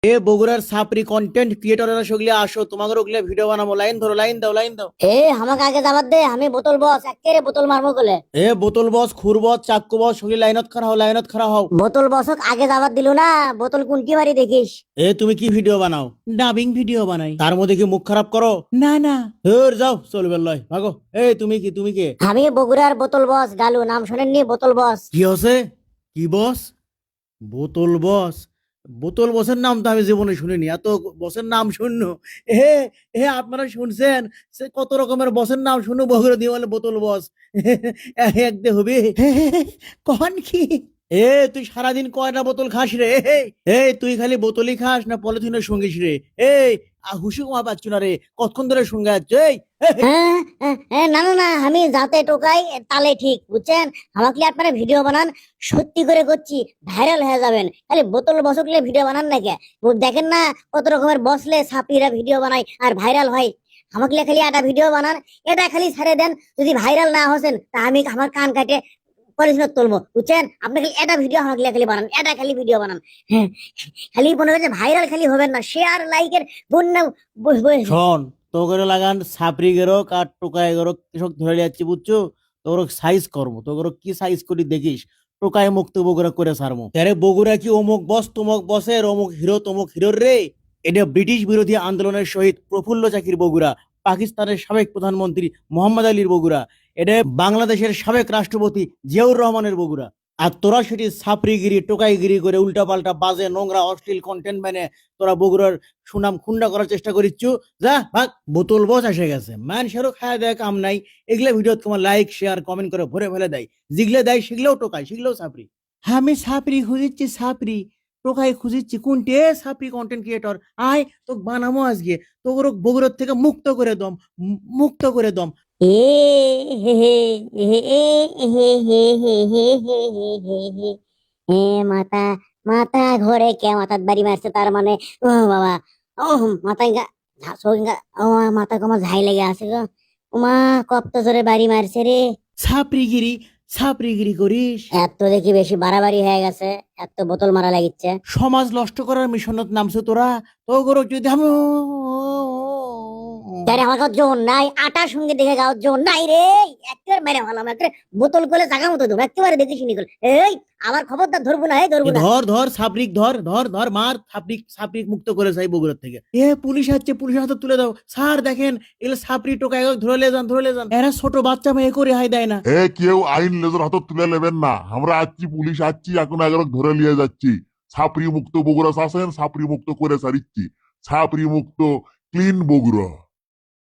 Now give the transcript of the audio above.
এ বগুড়ার সাপরি কন্টেন্ট ক্রিয়েটররা সগলে আসো, তোমাদের ওগুলো ভিডিও বানাবো। লাইন ধরো, লাইন দাও, লাইন দাও। এ আমাকে আগে যাবার দে, আমি বোতল বস একেরে বোতল মারবো বলে। এ বোতল বস, খুর বস, চাক্কু বস, সগলে লাইনত খাড়া হও, লাইনত খাড়া হও। বোতল বসক আগে যাবার দিলু না, বোতল কোনটি মারি দেখিস। এ তুমি কি ভিডিও বানাও? ডাবিং ভিডিও বানাই। তার মধ্যে কি মুখ খারাপ করো? না না, ধর যাও, চলবে লয়, ভাগো। তুমি কি, তুমি কে? আমি বগুড়ার বোতল বস গালু, নাম শোনেননি? বোতল বস। কি হচ্ছে? কি বস? বোতল বস? বোতল বসের নাম তো আমি জীবনে শুনিনি। এত বসের নাম শুনল। এ এ আপনারা শুনছেন? সে কত রকমের বসের নাম শুনো বগুড়া দিয়ে, বলে বোতল বস। একদে হবে। কখন কি? তুই সারাদিন কয়টা বোতল খাস রে? তুই খালি বোতলই খাস না পলিথিনের সঙ্গিস রে? হুশি কমা পাচ্ছ না রে, কতক্ষণ ধরে সঙ্গে যাচ্ছে? না না না, আমি যাতে টোকাই তালে ঠিক, বুঝছেন? আমাকে আপনারা ভিডিও বানান, সত্যি করে করছি, ভাইরাল হয়ে যাবেন। খালি বোতল বসকলে ভিডিও বানান না কে? দেখেন না কত রকমের বসলে সাপিরা ভিডিও বানায় আর ভাইরাল হয়। আমাকে খালি একটা ভিডিও বানান, এটা খালি ছেড়ে দেন। যদি ভাইরাল না হসেন তা আমি আমার কান কাটে পরিষ্কার তুলবো, বুঝছেন? আপনি খালি এটা ভিডিও আমাকে খালি বানান, এটা খালি ভিডিও বানান। হ্যাঁ, খালি মনে হচ্ছে ভাইরাল খালি হবেন না, শেয়ার লাইকের বন্যা শোন, তো করে লাগান সাপরি গেরক আর টোকায় গেরক কৃষক ধরে যাচ্ছি, বুঝছো? তোর সাইজ করবো, তোর কি সাইজ করি দেখিস। টোকায় মুক্ত বগুড়া করে সারমো। তারে বগুড়া কি অমুক বস তমুক বসের, অমুক হিরো তমুক হিরোর রে? এটা ব্রিটিশ বিরোধী আন্দোলনের শহীদ প্রফুল্ল চাকির বগুড়া, পাকিস্তানের সাবেক প্রধানমন্ত্রী মোহাম্মদ আলীর বগুড়া, এটা বাংলাদেশের সাবেক রাষ্ট্রপতি জিয়াউর রহমানের বগুড়া। আর তোরা সেটি সাপরিগিরি টোকাইগিরি করে উল্টা পাল্টা বাজে নোংরা অশ্লীল কন্টেন্ট মানে তোরা বগুড়ার সুনাম খুন্ডা করার চেষ্টা করিচ্ছু। যা ভাগ, বোতল বস এসে গেছে, মানুষেরও খায়া দেয় কাম নাই। এগুলা ভিডিও তোমার লাইক শেয়ার কমেন্ট করে ভরে ফেলে দেয়। যেগুলো দেয় সেগুলোও টোকায়, সেগুলোও সাপরি। আমি সাপরি খুঁজিচ্ছি, সাপরি টোকাই খুঁজিচ্ছি। কোনটে সাপরি কন্টেন্ট ক্রিয়েটর? আয় তো বানামো আজকে, তো বগুড়ার থেকে মুক্ত করে দম, মুক্ত করে দম। এ হে হে হে এ হে হে হে হে হে হে হে হে হে মাথা মাথা ঘরে কে মাথার বাড়ি মারছে তার মানে? ও বাবা, ও মাথা ও মাথা কমা ঝাই লেগে আছে গো। ওমা কত জোরে বাড়ি মারছে রে। সাপরিগিরি, সাপরিগিরি করিস? এত দেখি বেশি বাড়াবাড়ি হয়ে গেছে, এত বোতল মারা লাগিচ্ছে। সমাজ নষ্ট করার মিশনত নামছে তোরা। তো গরো যদি আমি আরে আমার কাছে জোর নাই, আটার সঙ্গে দেখে গাও জোর নাই রে। একেবারে মেরে ভালাম, একেবারে বোতল করে জায়গা মতো দেবো, একেবারে দেখে শুনি গেল। এই আমার খবরদার ধরবো না, এই ধরবো না। ধর ধর সাপরিক, ধর ধর ধর, মার সাপরিক, সাপরিক মুক্ত করে যাই বগুড়ার থেকে। পুলিশ আসছে, পুলিশের হাতে তুলে দাও। স্যার দেখেন, এগুলো সাপরি টোকা, ধরে লে যান, ধরে লে যান। এরা ছোট বাচ্চা মেয়ে করে হাই দেয় না। কেউ আইন লেজর হাতত তুলে নেবেন না। আমরা আসছি, পুলিশ আসছি, এখন এগারো ধরে নিয়ে যাচ্ছি। ছাপরি মুক্ত বগুড়া শাসেন, ছাপরি মুক্ত করে সারিচ্ছি। ছাপরি মুক্ত ক্লিন বগুড়া।